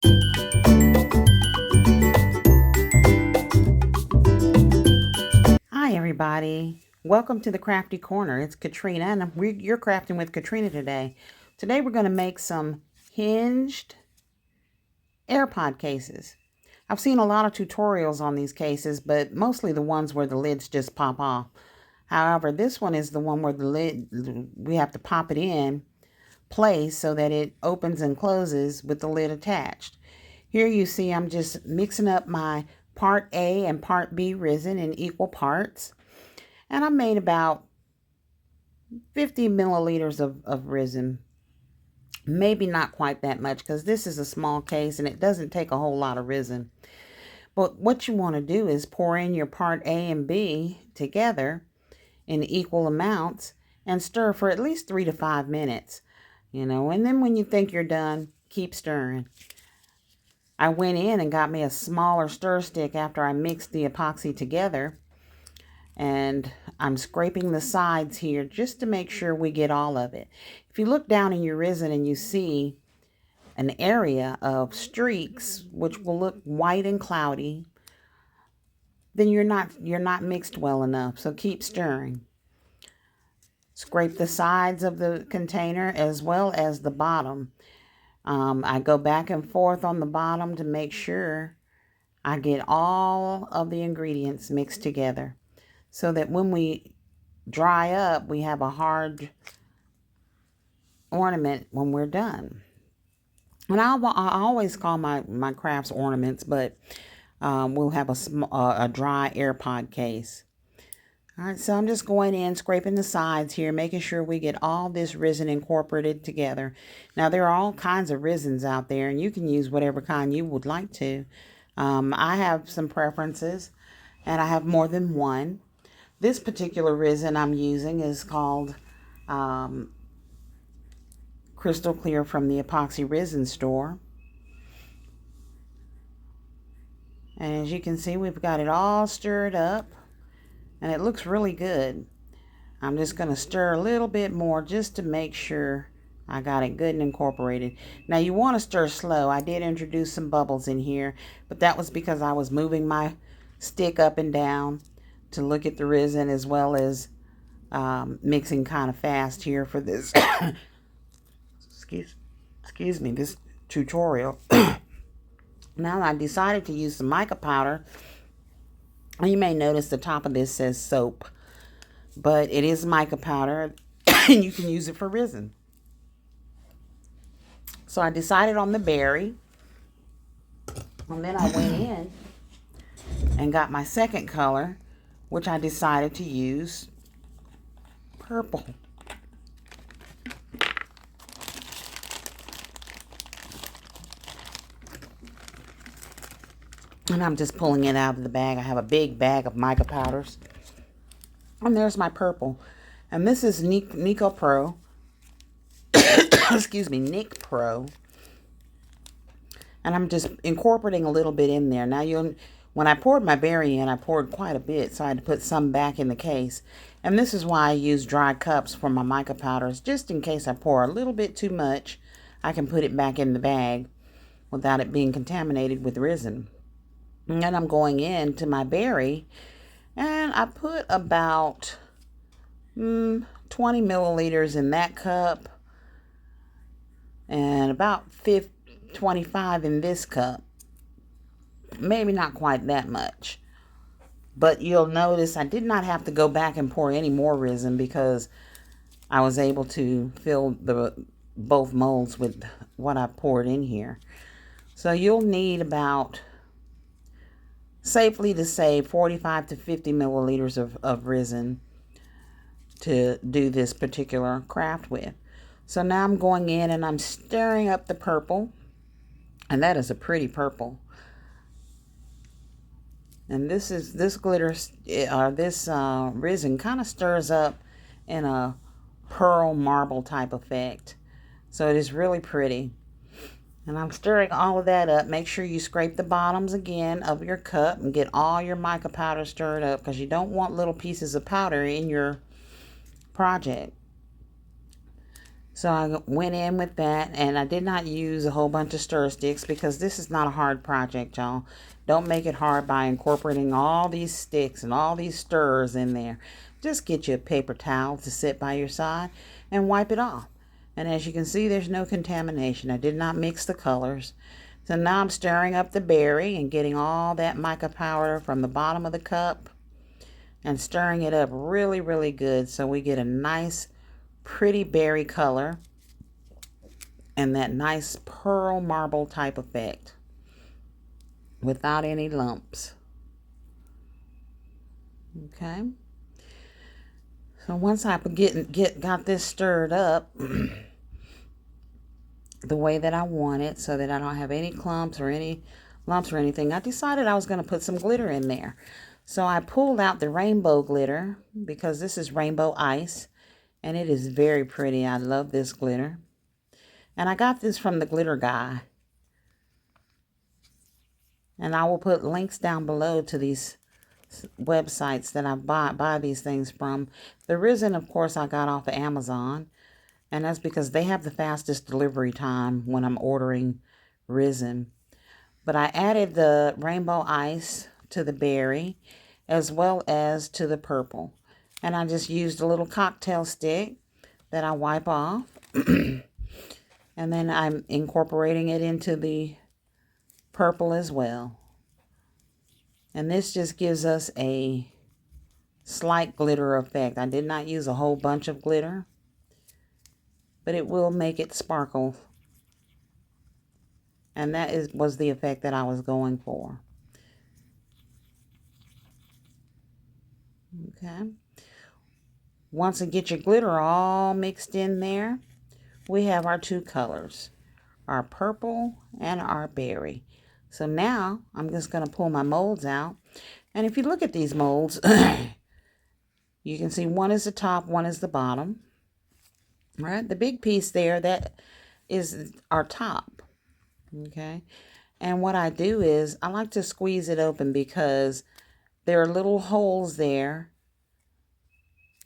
Hi, everybody. Welcome to the Crafty Corner. It's Katrina, and you're crafting with Katrina today. Today, we're going to make some hinged AirPod cases. I've seen a lot of tutorials on these cases, but mostly the ones where the lids just pop off. However, this one is the one where we have to pop it in place so that it opens and closes with the lid attached. Here you see I'm just mixing up my part A and part B resin in equal parts. And I made about 50 milliliters of resin. Maybe not quite that much because this is a small case and it doesn't take a whole lot of resin. But what you want to do is pour in your part A and B together in equal amounts and stir for at least 3 to 5 minutes. And then when you think you're done, keep stirring. I went in and got me a smaller stir stick after I mixed the epoxy together. And I'm scraping the sides here just to make sure we get all of it. If you look down in your resin and you see an area of streaks, which will look white and cloudy, then you're not mixed well enough. So keep stirring. Scrape the sides of the container as well as the bottom. I go back and forth on the bottom to make sure I get all of the ingredients mixed together, so that when we dry up, we have a hard ornament when we're done. And I always call my crafts ornaments, but we'll have a dry AirPod case. All right, so I'm just going in, scraping the sides here, making sure we get all this resin incorporated together. Now, there are all kinds of resins out there, and you can use whatever kind you would like to. I have some preferences, and I have more than one. This particular resin I'm using is called Crystal Clear from the Epoxy Resin Store. And as you can see, we've got it all stirred up, and it looks really good. I'm just going to stir a little bit more just to make sure I got it good and incorporated. Now, you want to stir slow. I did introduce some bubbles in here, but that was because I was moving my stick up and down to look at the resin, as well as mixing kind of fast here for this excuse me, this tutorial. Now I decided to use some mica powder. You may notice the top of this says soap, but it is mica powder and you can use it for resin. So I decided on the berry, and then I went in and got my second color, which I decided to use purple. And I'm just pulling it out of the bag. I have a big bag of mica powders. And there's my purple. And this is Nico Pro. Excuse me, Nick Pro. And I'm just incorporating a little bit in there. Now, when I poured my berry in, I poured quite a bit, so I had to put some back in the case. And this is why I use dry cups for my mica powders, just in case I pour a little bit too much, I can put it back in the bag without it being contaminated with resin. And then I'm going into my berry, and I put about 20 milliliters in that cup, and about 25 in this cup. Maybe not quite that much. But you'll notice I did not have to go back and pour any more resin because I was able to fill both molds with what I poured in here. So you'll need about, safely to say, 45 to 50 milliliters of resin to do this particular craft with. So now I'm going in and I'm stirring up the purple. And that is a pretty purple. And this glitter, or this resin kind of stirs up in a pearl marble type effect. So it is really pretty. And I'm stirring all of that up. Make sure you scrape the bottoms again of your cup and get all your mica powder stirred up, because you don't want little pieces of powder in your project. So I went in with that, and I did not use a whole bunch of stir sticks because this is not a hard project, y'all. Don't make it hard by incorporating all these sticks and all these stirrers in there. Just get you a paper towel to sit by your side and wipe it off. And as you can see, there's no contamination. I did not mix the colors. So now I'm stirring up the berry and getting all that mica powder from the bottom of the cup and stirring it up really, really good so we get a nice, pretty berry color and that nice pearl marble type effect without any lumps. Okay. So once I got this stirred up the way that I want it, so that I don't have any clumps or any lumps or anything, I decided I was going to put some glitter in there. So I pulled out the rainbow glitter because this is rainbow ice and it is very pretty. I love this glitter. And I got this from the glitter guy. And I will put links down below to these websites that I buy these things from. The resin, of course, I got off of Amazon. And that's because they have the fastest delivery time when I'm ordering resin. But I added the rainbow ice to the berry as well as to the purple. And I just used a little cocktail stick that I wipe off. And then I'm incorporating it into the purple as well. And this just gives us a slight glitter effect. I did not use a whole bunch of glitter, but it will make it sparkle. And that was the effect that I was going for. Okay. Once you get your glitter all mixed in there, we have our two colors, our purple and our berry. So now I'm just going to pull my molds out. And if you look at these molds, you can see one is the top, one is the bottom. Right? The big piece there, that is our top. Okay. And what I do is I like to squeeze it open because there are little holes there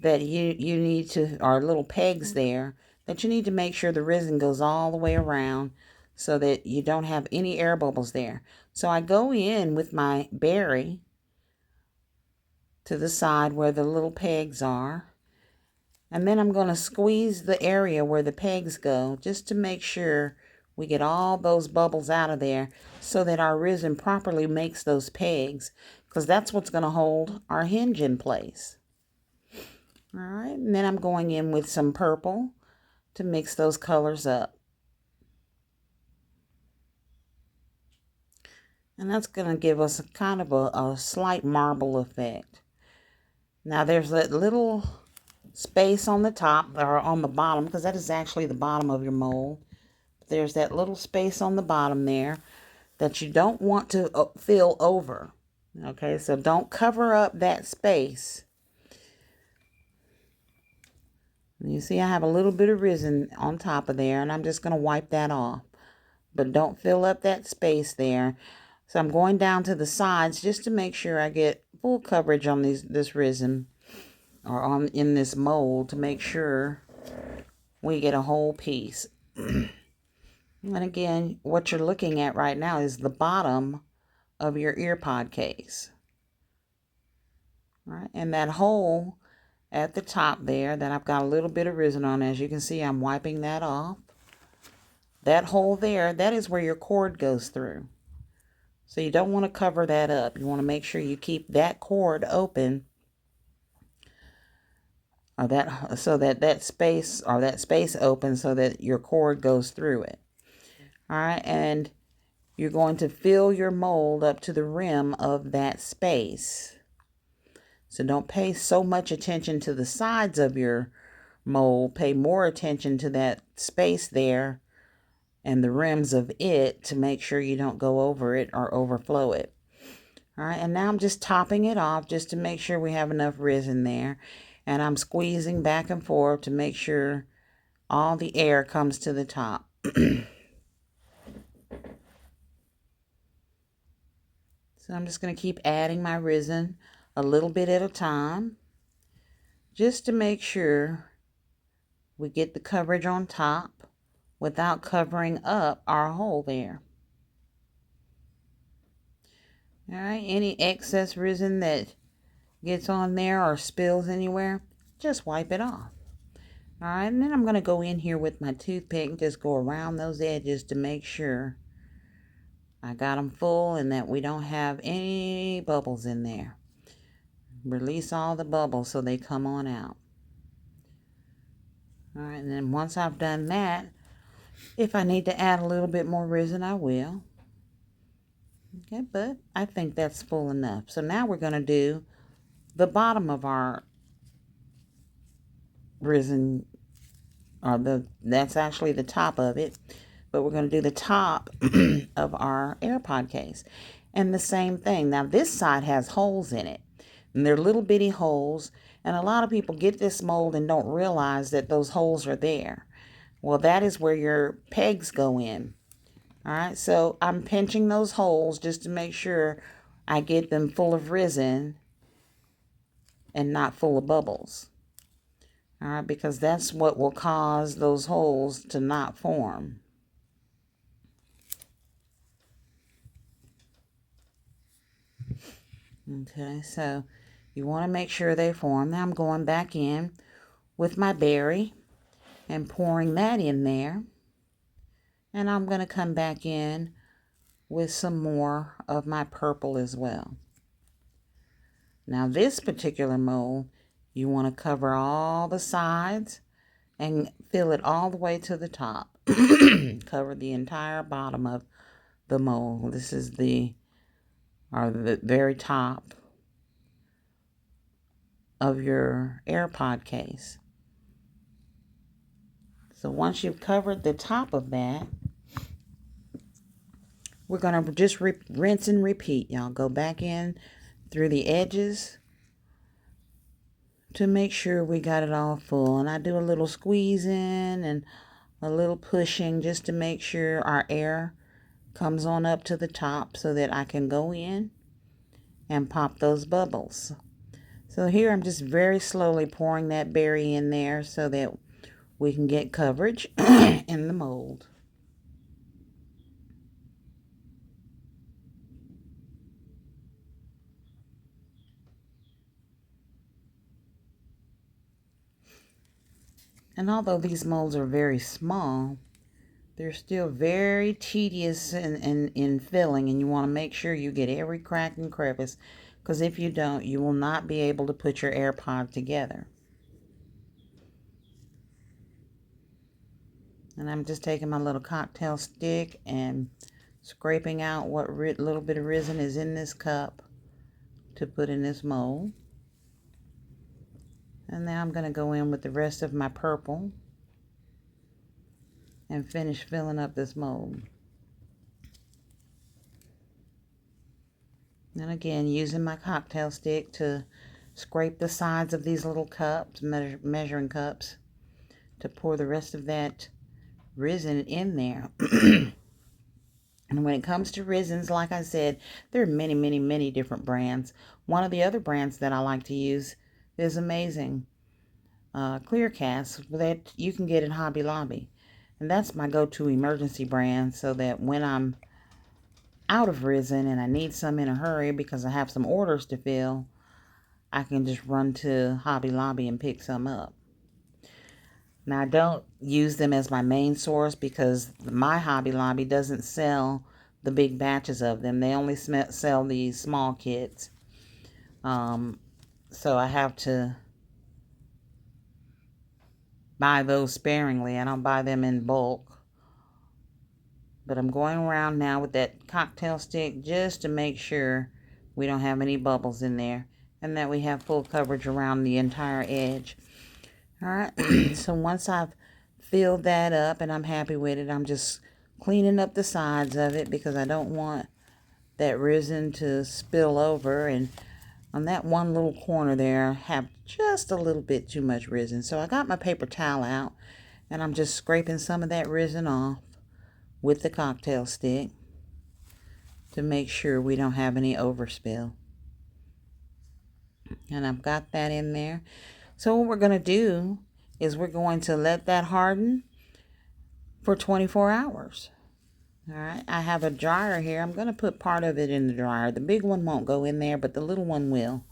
that you need to, or little pegs there that you need to make sure the resin goes all the way around so that you don't have any air bubbles there. So I go in with my berry to the side where the little pegs are. And then I'm going to squeeze the area where the pegs go just to make sure we get all those bubbles out of there so that our resin properly makes those pegs, because that's what's going to hold our hinge in place. All right, and then I'm going in with some purple to mix those colors up. And that's going to give us kind of a slight marble effect. Now there's that little space on the top or on the bottom, because that is actually the bottom of your mold. There's that little space on the bottom there that you don't want to fill over. Okay, so don't cover up that space. You see I have a little bit of resin on top of there, and I'm just going to wipe that off. But don't fill up that space there. So I'm going down to the sides just to make sure I get full coverage on this resin, or in this mold, to make sure we get a whole piece. And again, what you're looking at right now is the bottom of your earpod case. All right, and that hole at the top there that I've got a little bit of resin on, as you can see, I'm wiping that off. That hole there, that is where your cord goes through. So you don't want to cover that up. You want to make sure you keep that cord open, or that space open so that your cord goes through it. All right, and you're going to fill your mold up to the rim of that space. So don't pay so much attention to the sides of your mold. Pay more attention to that space there and the rims of it to make sure you don't go over it or overflow it. All right, and now I'm just topping it off just to make sure we have enough resin there. And I'm squeezing back and forth to make sure all the air comes to the top. So I'm just going to keep adding my resin a little bit at a time, just to make sure we get the coverage on top without covering up our hole there. All right, any excess resin that gets on there or spills anywhere, just wipe it off. All right, and then I'm going to go in here with my toothpick and just go around those edges to make sure I got them full and that we don't have any bubbles in there. Release all the bubbles so they come on out. All right, and then once I've done that, if I need to add a little bit more resin, I will. Okay, but I think that's full enough. So now we're going to do the bottom of our resin, or that's actually the top of it, but we're going to do the top of our AirPod case. And the same thing. Now this side has holes in it, and they're little bitty holes, and a lot of people get this mold and don't realize that those holes are there. Well, that is where your pegs go in. All right, so I'm pinching those holes just to make sure I get them full of resin and not full of bubbles. All right, because that's what will cause those holes to not form. Okay, so you want to make sure they form. Now I'm going back in with my berry and pouring that in there. And I'm going to come back in with some more of my purple as well. Now this particular mold, you want to cover all the sides and fill it all the way to the top. Cover the entire bottom of the mold. This is the very top of your AirPod case. So once you've covered the top of that, we're going to just rinse and repeat, y'all. Go back in through the edges to make sure we got it all full. And I do a little squeezing and a little pushing just to make sure our air comes on up to the top so that I can go in and pop those bubbles. So here I'm just very slowly pouring that berry in there so that we can get coverage in the mold. And although these molds are very small, they're still very tedious in filling, and you want to make sure you get every crack and crevice, because if you don't, you will not be able to put your AirPod together. And I'm just taking my little cocktail stick and scraping out what little bit of resin is in this cup to put in this mold. And now I'm going to go in with the rest of my purple and finish filling up this mold. And again, using my cocktail stick to scrape the sides of these little cups, measuring cups, to pour the rest of that resin in there. And when it comes to resins, like I said, there are many, many, many different brands. One of the other brands that I like to use is amazing. Clear Cast that you can get at Hobby Lobby. And that's my go-to emergency brand, so that when I'm out of resin and I need some in a hurry because I have some orders to fill, I can just run to Hobby Lobby and pick some up. Now, I don't use them as my main source because my Hobby Lobby doesn't sell the big batches of them. They only sell these small kits. So I have to buy those sparingly. I don't buy them in bulk. But I'm going around now with that cocktail stick just to make sure we don't have any bubbles in there and that we have full coverage around the entire edge. All right, so once I've filled that up and I'm happy with it, I'm just cleaning up the sides of it because I don't want that resin to spill over. And on that one little corner there, I have just a little bit too much resin. So I got my paper towel out and I'm just scraping some of that resin off with the cocktail stick to make sure we don't have any overspill. And I've got that in there. So what we're going to do is we're going to let that harden for 24 hours. All right, I have a dryer here. I'm going to put part of it in the dryer. The big one won't go in there, but the little one will.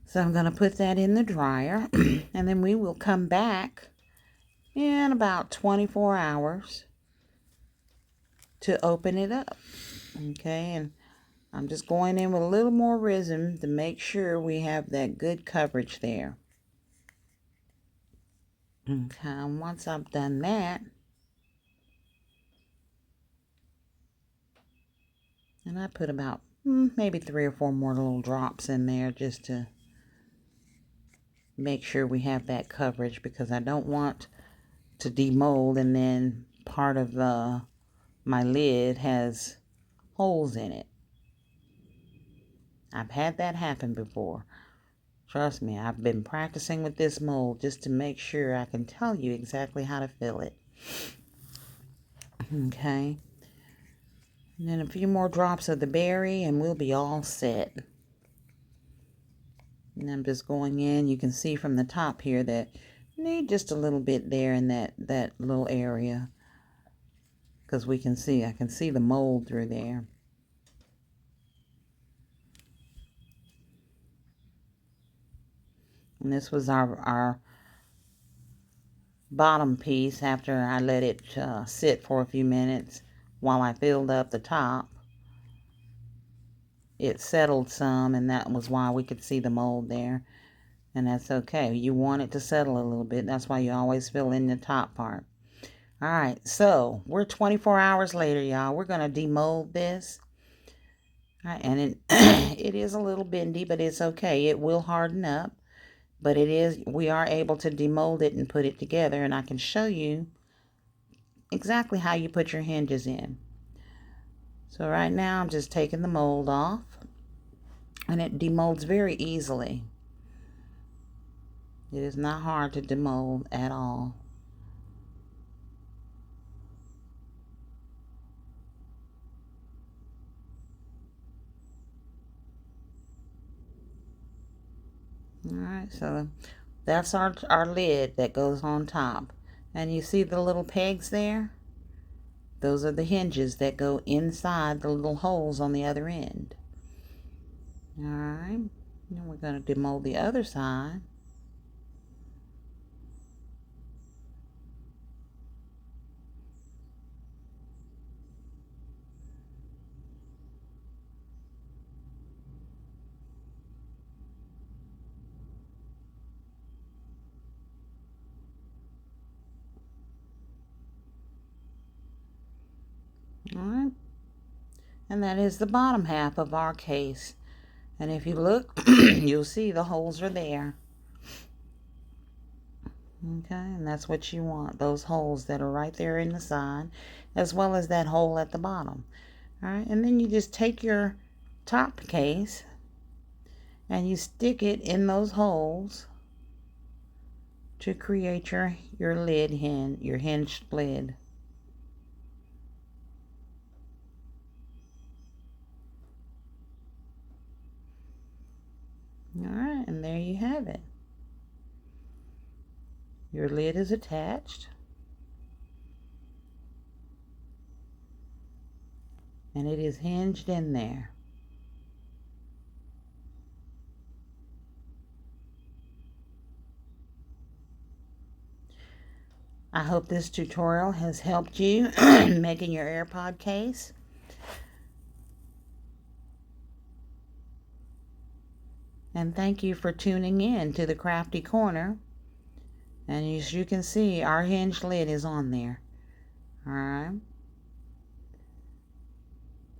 So I'm going to put that in the dryer, and then we will come back in about 24 hours to open it up. Okay, and I'm just going in with a little more resin to make sure we have that good coverage there. Okay, and once I've done that, and I put about maybe 3 or 4 more little drops in there just to make sure we have that coverage, because I don't want to demold and then part of my lid has holes in it. I've had that happen before. Trust me, I've been practicing with this mold just to make sure I can tell you exactly how to fill it. Okay. And then a few more drops of the berry and we'll be all set. And I'm just going in. You can see from the top here that I need just a little bit there in that little area. Because I can see the mold through there. And this was our bottom piece after I let it sit for a few minutes while I filled up the top. It settled some, and that was why we could see the mold there. And that's okay. You want it to settle a little bit. That's why you always fill in the top part. All right, so we're 24 hours later, y'all. We're going to demold this. All right, and it, it is a little bendy, but it's okay. It will harden up. But we are able to demold it and put it together. And I can show you exactly how you put your hinges in. So right now I'm just taking the mold off. And it demolds very easily. It is not hard to demold at all. Alright, so that's our lid that goes on top. And you see the little pegs there? Those are the hinges that go inside the little holes on the other end. Alright, now we're going to demold the other side. Alright, and that is the bottom half of our case. And if you look, you'll see the holes are there. Okay, and that's what you want, those holes that are right there in the side, as well as that hole at the bottom. Alright, and then you just take your top case and you stick it in those holes to create your lid your hinged lid. Alright, and there you have it. Your lid is attached. And it is hinged in there. I hope this tutorial has helped you making your AirPod case. And thank you for tuning in to the Crafty Corner. And as you can see, our hinged lid is on there. Alright.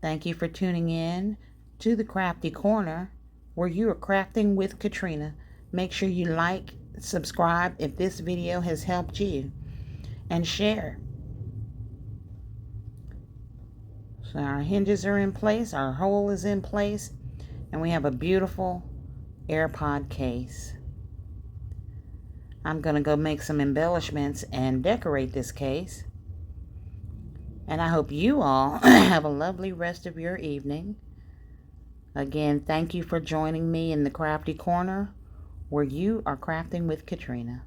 Thank you for tuning in to the Crafty Corner, where you are crafting with Katrina. Make sure you like, subscribe if this video has helped you, and share. So our hinges are in place, our hole is in place, and we have a beautiful AirPod case. I'm going to go make some embellishments and decorate this case. And I hope you all have a lovely rest of your evening. Again, thank you for joining me in the Crafty Corner, where you are crafting with Katrina.